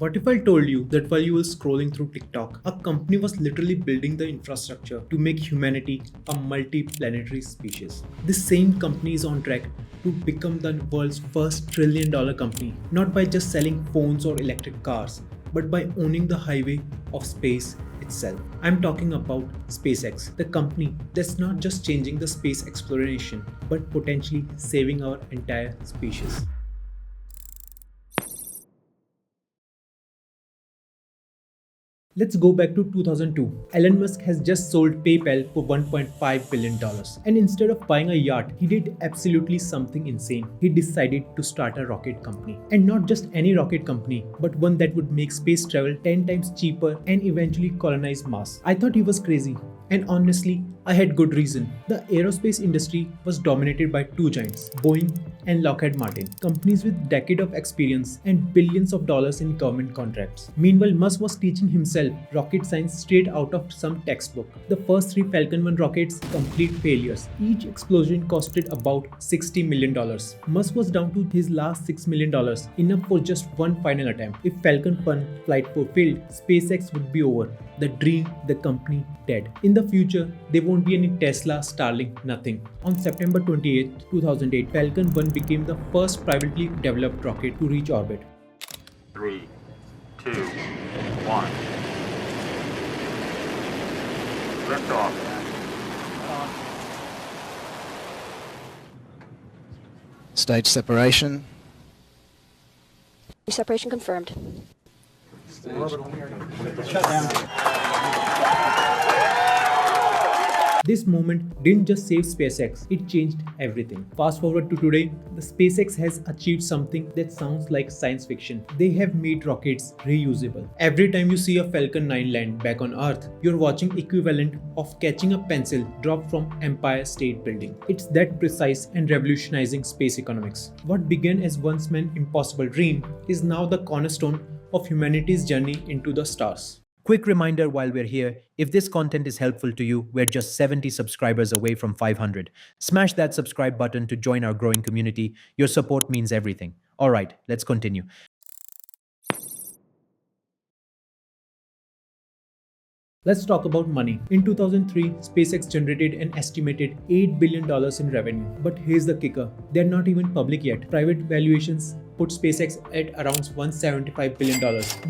What if I told you that while you were scrolling through TikTok, a company was literally building the infrastructure to make humanity a multi-planetary species? This same company is on track to become the world's first trillion-dollar company, not by just selling phones or electric cars, but by owning the highway of space itself. I'm talking about SpaceX, the company that's not just changing the space exploration, but potentially saving our entire species. Let's go back to 2002. Elon Musk has just sold PayPal for $1.5 billion. And instead of buying a yacht, he did absolutely something insane. He decided to start a rocket company. And not just any rocket company, but one that would make space travel 10 times cheaper and eventually colonize Mars. I thought he was crazy. And honestly, I had good reason. The aerospace industry was dominated by two giants, Boeing and Lockheed Martin, companies with decades of experience and billions of dollars in government contracts. Meanwhile, Musk was teaching himself rocket science straight out of some textbook. The first three Falcon 1 rockets complete failures. Each explosion costed about $60 million. Musk was down to his last $6 million, enough for just one final attempt. If Falcon 1 Flight 4 failed, SpaceX would be over. The dream, the company, dead. In the future, there won't be any Tesla, Starlink, nothing. On September 28, 2008, Falcon 1 became the first privately developed rocket to reach orbit. 3, 2, 1. Liftoff. Stage separation. Separation confirmed. This moment didn't just save SpaceX, it changed everything. Fast forward to today, the SpaceX has achieved something that sounds like science fiction. They have made rockets reusable. Every time you see a Falcon 9 land back on Earth, you're watching equivalent of catching a pencil dropped from Empire State Building. It's that precise and revolutionizing space economics. What began as once an impossible dream is now the cornerstone of humanity's journey into the stars. Quick reminder while we're here, if this content is helpful to you, we're just 70 subscribers away from 500. Smash that subscribe button to join our growing community. Your support means everything. All right, let's continue. Let's talk about money. In 2003, SpaceX generated an estimated $8 billion in revenue. But here's the kicker, they're not even public yet. Private valuations put SpaceX at around $175 billion.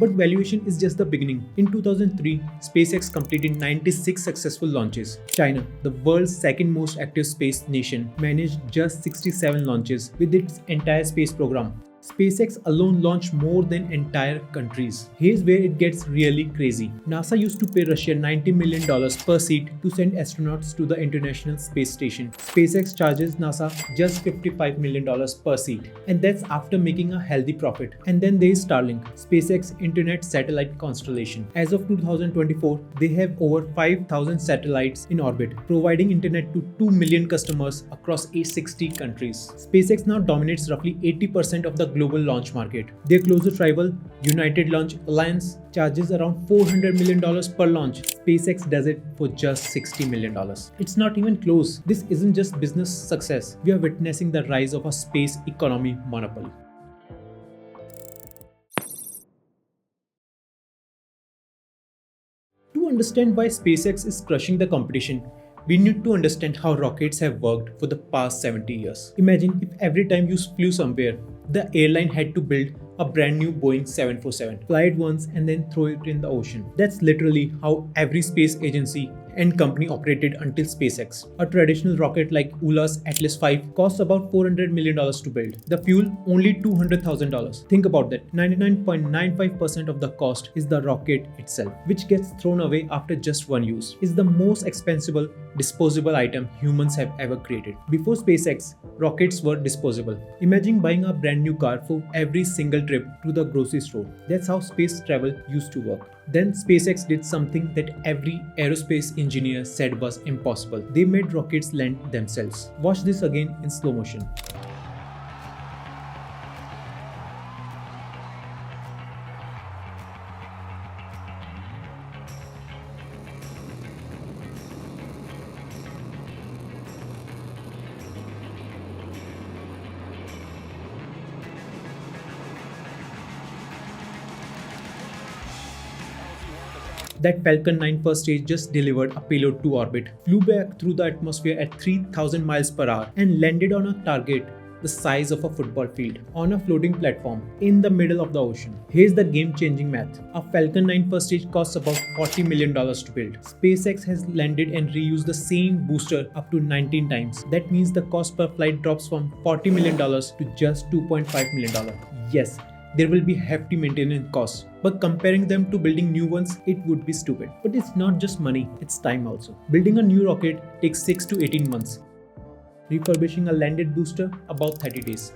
But valuation is just the beginning. In 2003, SpaceX completed 96 successful launches. China, the world's second most active space nation, managed just 67 launches with its entire space program. SpaceX alone launched more than entire countries. Here's where it gets really crazy. NASA used to pay Russia $90 million per seat to send astronauts to the International Space Station. SpaceX charges NASA just $55 million per seat. And that's after making a healthy profit. And then there is Starlink, SpaceX internet satellite constellation. As of 2024, they have over 5,000 satellites in orbit, providing internet to 2 million customers across 60 countries. SpaceX now dominates roughly 80% of the global launch market. Their closest rival, United Launch Alliance, charges around $400 million per launch. SpaceX does it for just $60 million. It's not even close. This isn't just business success. We are witnessing the rise of a space economy monopoly. To understand why SpaceX is crushing the competition, we need to understand how rockets have worked for the past 70 years. Imagine if every time you flew somewhere, the airline had to build a brand new Boeing 747, fly it once and then throw it in the ocean. That's literally how every space agency and company operated until SpaceX. A traditional rocket like ULA's Atlas V costs about $400 million to build. The fuel only $200,000. Think about that. 99.95% of the cost is the rocket itself, which gets thrown away after just one use. It's the most expensive disposable item humans have ever created. Before SpaceX, rockets were disposable. Imagine buying a brand new car for every single trip to the grocery store. That's how space travel used to work. Then SpaceX did something that every aerospace engineer said was impossible. They made rockets land themselves. Watch this again in slow motion. That Falcon 9 first stage just delivered a payload to orbit, flew back through the atmosphere at 3,000 miles per hour, and landed on a target the size of a football field on a floating platform in the middle of the ocean. Here's the game-changing math. A Falcon 9 first stage costs about $40 million to build. SpaceX has landed and reused the same booster up to 19 times. That means the cost per flight drops from $40 million to just $2.5 million. Yes, there will be hefty maintenance costs, but comparing them to building new ones, it would be stupid. But it's not just money, it's time also. Building a new rocket takes 6 to 18 months. Refurbishing a landed booster about 30 days.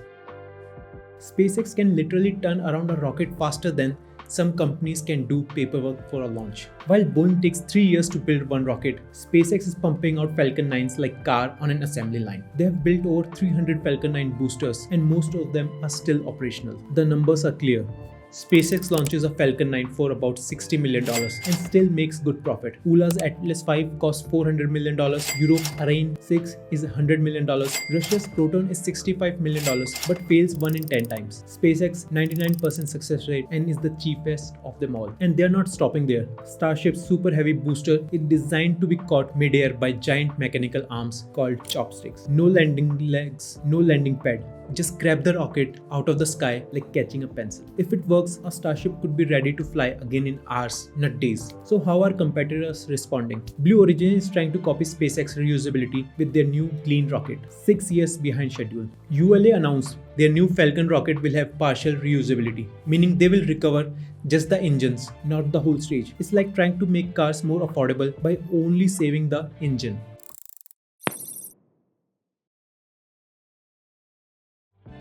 SpaceX can literally turn around a rocket faster than some companies can do paperwork for a launch. While Boeing takes 3 years to build one rocket, SpaceX is pumping out Falcon 9s like car on an assembly line. They have built over 300 Falcon 9 boosters and most of them are still operational. The numbers are clear. SpaceX launches a Falcon 9 for about $60 million and still makes good profit. ULA's Atlas V costs $400 million, Europe's Ariane 6 is $100 million, Russia's Proton is $65 million but fails 1 in 10 times. SpaceX 99% success rate and is the cheapest of them all. And they're not stopping there. Starship's super heavy booster is designed to be caught mid-air by giant mechanical arms called chopsticks. No landing legs, no landing pad. Just grab the rocket out of the sky like catching a pencil. If it works, a Starship could be ready to fly again in hours, not days. So how are competitors responding? Blue Origin is trying to copy SpaceX reusability with their new clean rocket, 6 years behind schedule. ULA announced their new Falcon rocket will have partial reusability, meaning they will recover just the engines, not the whole stage. It's like trying to make cars more affordable by only saving the engine.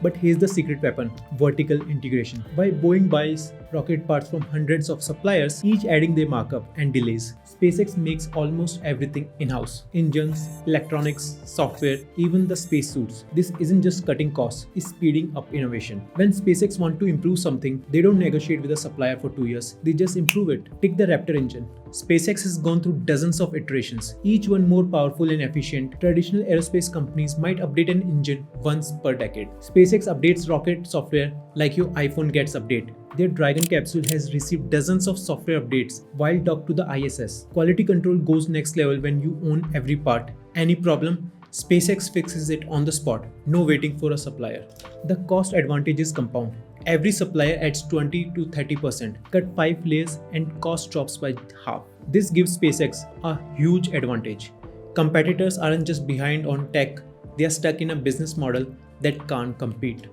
But here's the secret weapon, vertical integration. While Boeing buys rocket parts from hundreds of suppliers, each adding their markup and delays, SpaceX makes almost everything in-house. Engines, electronics, software, even the spacesuits. This isn't just cutting costs, it's speeding up innovation. When SpaceX want to improve something, they don't negotiate with a supplier for 2 years, they just improve it. Take the Raptor engine. SpaceX has gone through dozens of iterations, each one more powerful and efficient. Traditional aerospace companies might update an engine once per decade. SpaceX updates rocket software like your iPhone gets updated. Their Dragon capsule has received dozens of software updates while docked to the ISS. Quality control goes next level when you own every part. Any problem? SpaceX fixes it on the spot, no waiting for a supplier. The cost advantages compound. Every supplier adds 20 to 30%, cut 5 layers and cost drops by half. This gives SpaceX a huge advantage. Competitors aren't just behind on tech, they are stuck in a business model that can't compete.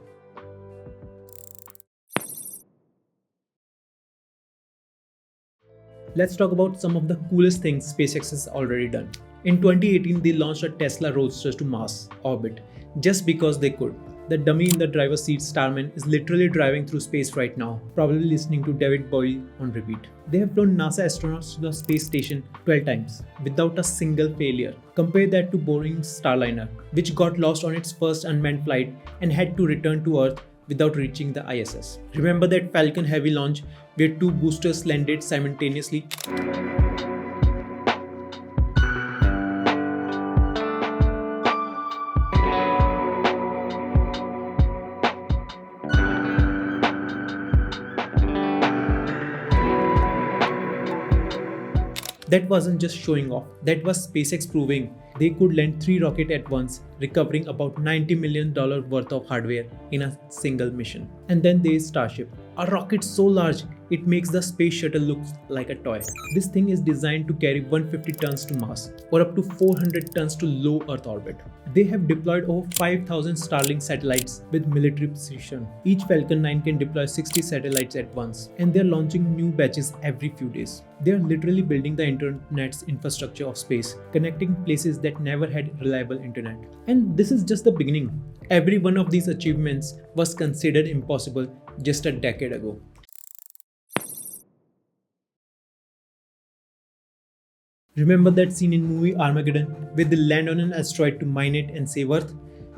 Let's talk about some of the coolest things SpaceX has already done. In 2018, they launched a Tesla Roadster to Mars orbit just because they could. The dummy in the driver's seat, Starman, is literally driving through space right now, probably listening to David Bowie on repeat. They have flown NASA astronauts to the space station 12 times without a single failure. Compare that to Boeing's Starliner, which got lost on its first unmanned flight and had to return to Earth without reaching the ISS. Remember that Falcon Heavy launch where 2 boosters landed simultaneously? That wasn't just showing off, that was SpaceX proving they could land 3 rockets at once, recovering about $90 million worth of hardware in a single mission. And then there is Starship, a rocket so large it makes the space shuttle look like a toy. This thing is designed to carry 150 tons to Mars or up to 400 tons to low Earth orbit. They have deployed over 5,000 Starlink satellites with military precision. Each Falcon 9 can deploy 60 satellites at once, and they're launching new batches every few days. They're literally building the internet's infrastructure of space, connecting places that never had reliable internet. And this is just the beginning. Every one of these achievements was considered impossible just a decade ago. Remember that scene in movie Armageddon where they land on an asteroid to mine it and save Earth?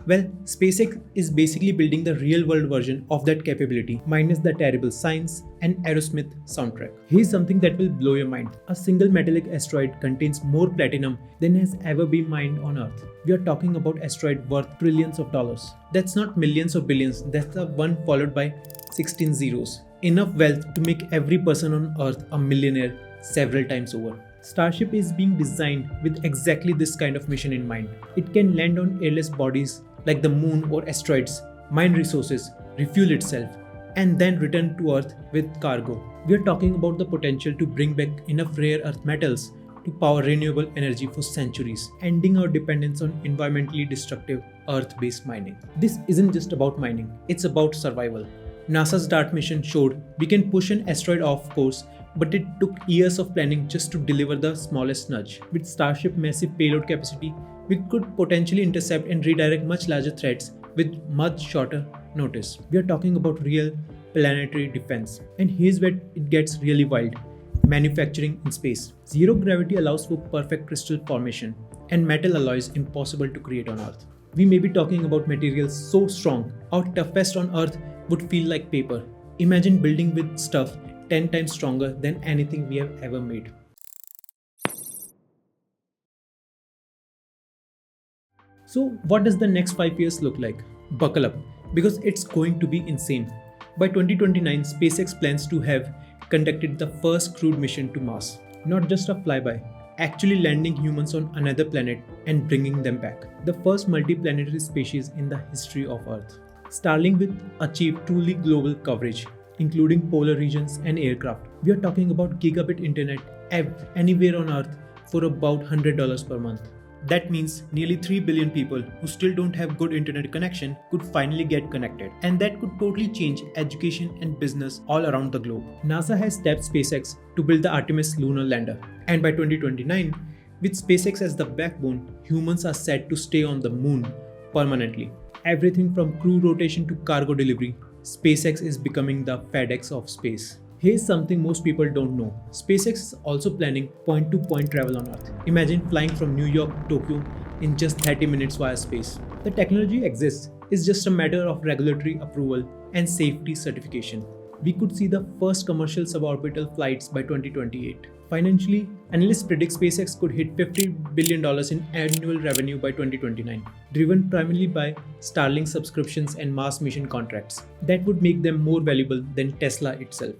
Well, SpaceX is basically building the real-world version of that capability, minus the terrible science and Aerosmith soundtrack. Here's something that will blow your mind. A single metallic asteroid contains more platinum than has ever been mined on Earth. We are talking about asteroid worth trillions of dollars. That's not millions or billions, that's the one followed by 16 zeros. Enough wealth to make every person on Earth a millionaire several times over. Starship is being designed with exactly this kind of mission in mind. It can land on airless bodies like the moon or asteroids, mine resources, refuel itself, and then return to Earth with cargo. We are talking about the potential to bring back enough rare earth metals to power renewable energy for centuries, ending our dependence on environmentally destructive earth-based mining. This isn't just about mining, it's about survival. NASA's DART mission showed we can push an asteroid off course, but it took years of planning just to deliver the smallest nudge. With Starship's massive payload capacity, we could potentially intercept and redirect much larger threats with much shorter notice. We are talking about real planetary defense. And here's where it gets really wild. Manufacturing in space. Zero gravity allows for perfect crystal formation, and metal alloys impossible to create on Earth. We may be talking about materials so strong, our toughest on Earth would feel like paper. Imagine building with stuff 10 times stronger than anything we have ever made. So, what does the next 5 years look like? Buckle up, because it's going to be insane. By 2029, SpaceX plans to have conducted the first crewed mission to Mars. Not just a flyby, actually landing humans on another planet and bringing them back. The first multiplanetary species in the history of Earth. Starlink will achieve truly global coverage, including polar regions and aircraft. We are talking about gigabit internet anywhere on Earth for about $100 per month. That means nearly 3 billion people who still don't have good internet connection could finally get connected. And that could totally change education and business all around the globe. NASA has tapped SpaceX to build the Artemis lunar lander. And by 2029, with SpaceX as the backbone, humans are set to stay on the moon permanently. Everything from crew rotation to cargo delivery, SpaceX is becoming the FedEx of space. Here's something most people don't know. SpaceX is also planning point-to-point travel on Earth. Imagine flying from New York to Tokyo in just 30 minutes via space. The technology exists, it's just a matter of regulatory approval and safety certification. We could see the first commercial suborbital flights by 2028. Financially, analysts predict SpaceX could hit $50 billion in annual revenue by 2029, driven primarily by Starlink subscriptions and Mars mission contracts. That would make them more valuable than Tesla itself.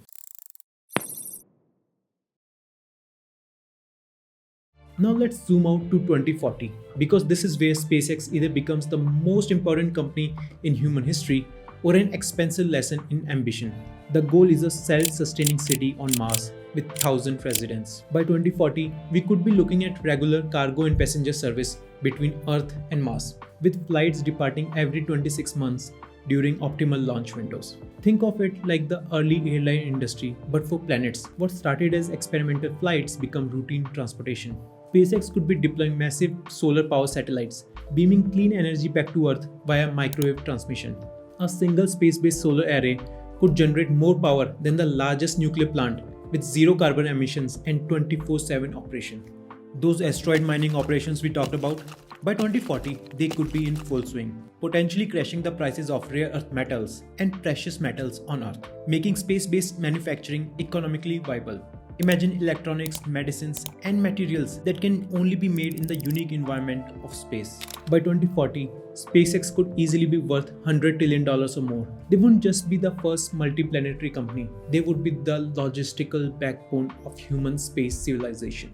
Now let's zoom out to 2040, because this is where SpaceX either becomes the most important company in human history or an expensive lesson in ambition. The goal is a self-sustaining city on Mars with 1,000 residents. By 2040, we could be looking at regular cargo and passenger service between Earth and Mars, with flights departing every 26 months during optimal launch windows. Think of it like the early airline industry, but for planets. What started as experimental flights become routine transportation. SpaceX could be deploying massive solar power satellites, beaming clean energy back to Earth via microwave transmission. A single space-based solar array could generate more power than the largest nuclear plant with zero carbon emissions and 24/7 operation. Those asteroid mining operations we talked about, by 2040, they could be in full swing, potentially crashing the prices of rare earth metals and precious metals on Earth, making space-based manufacturing economically viable. Imagine electronics, medicines, and materials that can only be made in the unique environment of space. By 2040, SpaceX could easily be worth $100 trillion or more. They wouldn't just be the first multiplanetary company, they would be the logistical backbone of human space civilization.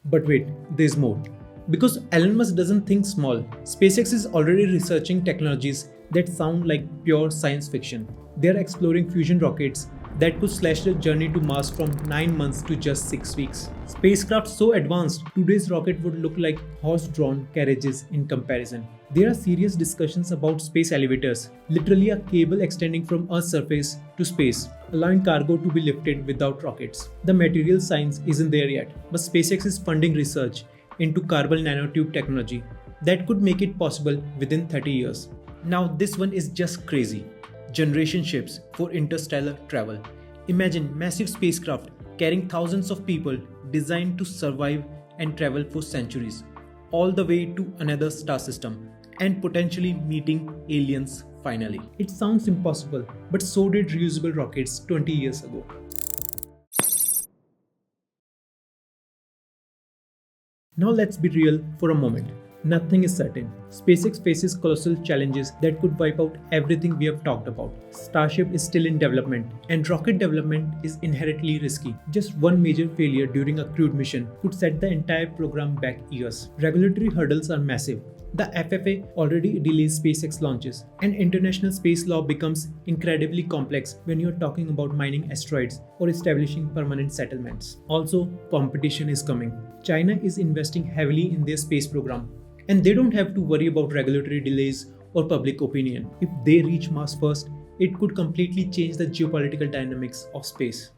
But wait, there's more. Because Elon Musk doesn't think small, SpaceX is already researching technologies that sound like pure science fiction. They are exploring fusion rockets that could slash the journey to Mars from 9 months to just 6 weeks. Spacecraft so advanced, today's rocket would look like horse-drawn carriages in comparison. There are serious discussions about space elevators, literally a cable extending from Earth's surface to space, allowing cargo to be lifted without rockets. The material science isn't there yet, but SpaceX is funding research into carbon nanotube technology that could make it possible within 30 years. Now this one is just crazy. Generation ships for interstellar travel. Imagine massive spacecraft carrying thousands of people designed to survive and travel for centuries, all the way to another star system and potentially meeting aliens finally. It sounds impossible, but so did reusable rockets 20 years ago. Now let's be real for a moment. Nothing is certain. SpaceX faces colossal challenges that could wipe out everything we have talked about. Starship is still in development, and rocket development is inherently risky. Just one major failure during a crewed mission could set the entire program back years. Regulatory hurdles are massive. The FFA already delays SpaceX launches, and international space law becomes incredibly complex when you're talking about mining asteroids or establishing permanent settlements. Also, competition is coming. China is investing heavily in their space program, and they don't have to worry about regulatory delays or public opinion. If they reach Mars first, it could completely change the geopolitical dynamics of space.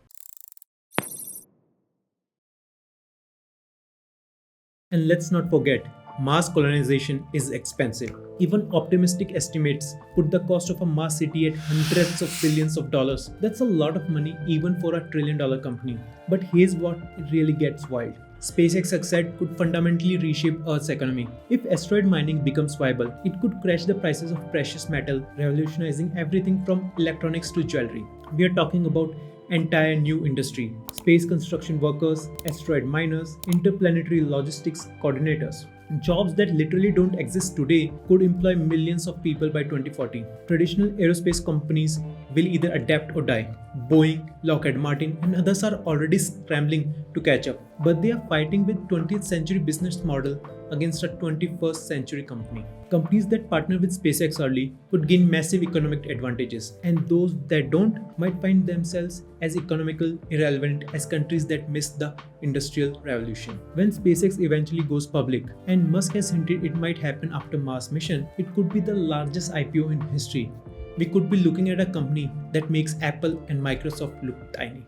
And let's not forget, Mars colonization is expensive. Even optimistic estimates put the cost of a Mars city at hundreds of billions of dollars. That's a lot of money even for a trillion-dollar company. But here's what really gets wild. SpaceX success could fundamentally reshape Earth's economy. If asteroid mining becomes viable, it could crash the prices of precious metal, revolutionizing everything from electronics to jewelry. We are talking about entire new industry: space construction workers, asteroid miners, interplanetary logistics coordinators. Jobs that literally don't exist today could employ millions of people by 2040. Traditional aerospace companies will either adapt or die. Boeing, Lockheed Martin, and others are already scrambling to catch up, but they are fighting with 20th century business model against a 21st century company. Companies that partner with SpaceX early could gain massive economic advantages, and those that don't might find themselves as economical irrelevant as countries that missed the industrial revolution. When SpaceX eventually goes public, and Musk has hinted it might happen after Mars mission, it could be the largest IPO in history. We could be looking at a company that makes Apple and Microsoft look tiny.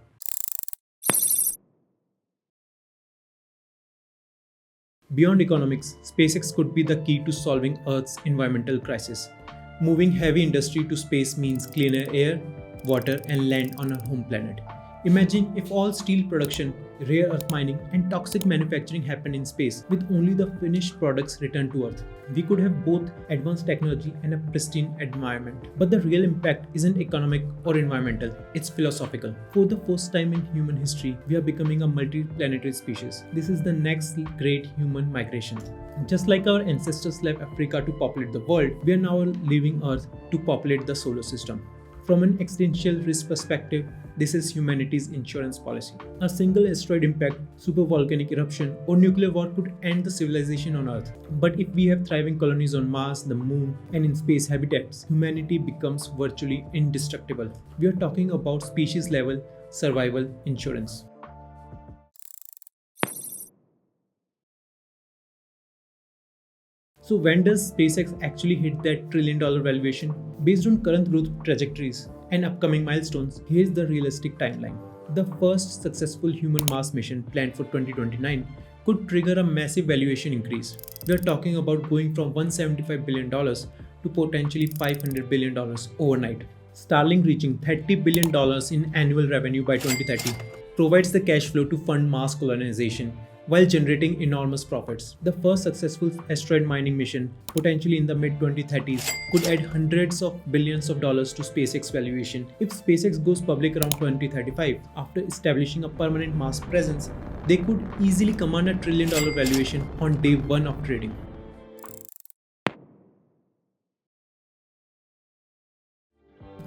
Beyond economics, SpaceX could be the key to solving Earth's environmental crisis. Moving heavy industry to space means cleaner air, water, and land on our home planet. Imagine if all steel production, rare earth mining, and toxic manufacturing happened in space, with only the finished products returned to Earth. We could have both advanced technology and a pristine environment. But the real impact isn't economic or environmental, it's philosophical. For the first time in human history, we are becoming a multi-planetary species. This is the next great human migration. Just like our ancestors left Africa to populate the world, we are now leaving Earth to populate the solar system. From an existential risk perspective, this is humanity's insurance policy. A single asteroid impact, supervolcanic eruption, or nuclear war could end the civilization on Earth. But if we have thriving colonies on Mars, the Moon, and in space habitats, humanity becomes virtually indestructible. We are talking about species-level survival insurance. So when does SpaceX actually hit that trillion-dollar valuation? Based on current growth trajectories and upcoming milestones, here's the realistic timeline. The first successful human Mars mission, planned for 2029, could trigger a massive valuation increase. We're talking about going from $175 billion to potentially $500 billion overnight. Starlink reaching $30 billion in annual revenue by 2030 provides the cash flow to fund Mars colonization while generating enormous profits. The first successful asteroid mining mission, potentially in the mid-2030s, could add hundreds of billions of dollars to SpaceX valuation. If SpaceX goes public around 2035, after establishing a permanent Mars presence, they could easily command a trillion-dollar valuation on day one of trading.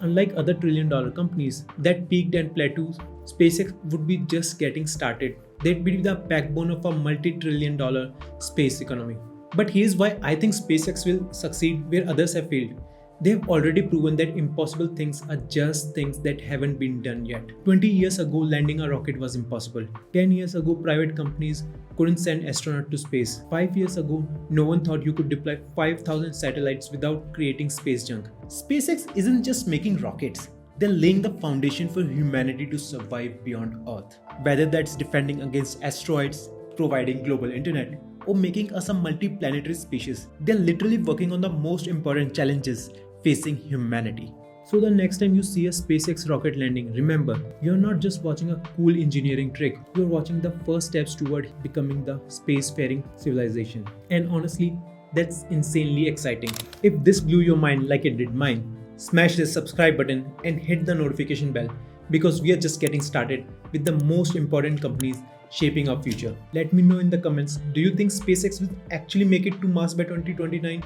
Unlike other trillion-dollar companies that peaked and plateaus, SpaceX would be just getting started. They'd be the backbone of a multi-trillion-dollar space economy. But here's why I think SpaceX will succeed where others have failed. They have already proven that impossible things are just things that haven't been done yet. 20 years ago, landing a rocket was impossible. 10 years ago, private companies couldn't send astronauts to space. 5 years ago, no one thought you could deploy 5,000 satellites without creating space junk. SpaceX isn't just making rockets. They're laying the foundation for humanity to survive beyond Earth. Whether that's defending against asteroids, providing global internet, or making us a multi-planetary species, they're literally working on the most important challenges facing humanity. So the next time you see a SpaceX rocket landing, remember, you're not just watching a cool engineering trick, you're watching the first steps toward becoming the spacefaring civilization. And honestly, that's insanely exciting. If this blew your mind like it did mine, smash the subscribe button and hit the notification bell, because we are just getting started with the most important companies shaping our future. Let me know in the comments, do you think SpaceX will actually make it to Mars by 2029?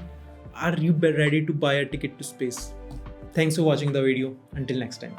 Are you ready to buy a ticket to space? Thanks for watching the video. Until next time.